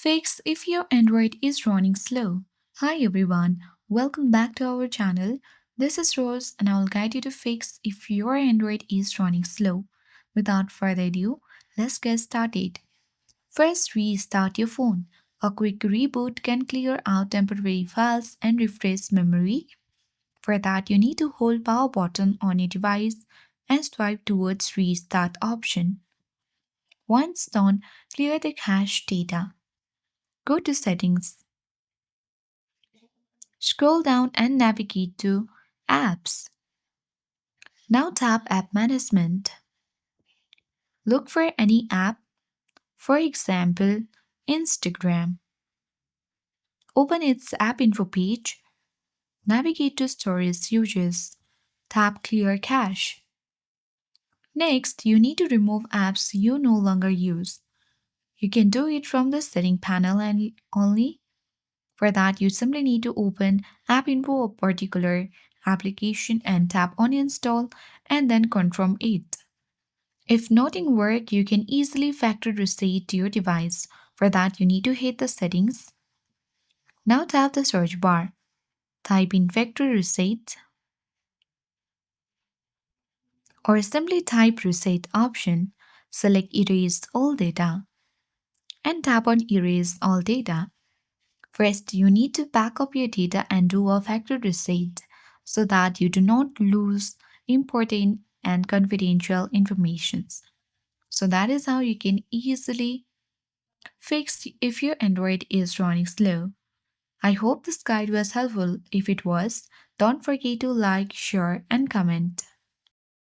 Fix if your Android is running slow. Hi everyone, welcome back to our channel. This is Rose and I will guide you to fix if your Android is running slow. Without further ado, let's get started. First, restart your phone. A quick reboot can clear out temporary files and refresh memory. For that, you need to hold power button on your device and swipe towards restart option. Once done, clear the cache data. Go to settings. Scroll down and navigate to Apps. Now tap App Management. Look for any app, for example, Instagram. Open its App Info page. Navigate to Storage Uses. Tap Clear Cache. Next, you need to remove apps you no longer use. You can do it from the setting panel and only. For that, you simply need to open App Info of particular application and tap on Install and then confirm it. If nothing works, you can easily factory reset your device. For that, you need to hit the settings. Now tap the search bar. Type in factory reset or simply type reset option. Select erase all data and tap on erase all data. First, you need to back up your data and do a factory reset so that you do not lose important and confidential information. So that is how you can easily fix if your Android is running slow. I hope this guide was helpful. If it was, don't forget to like, share and comment.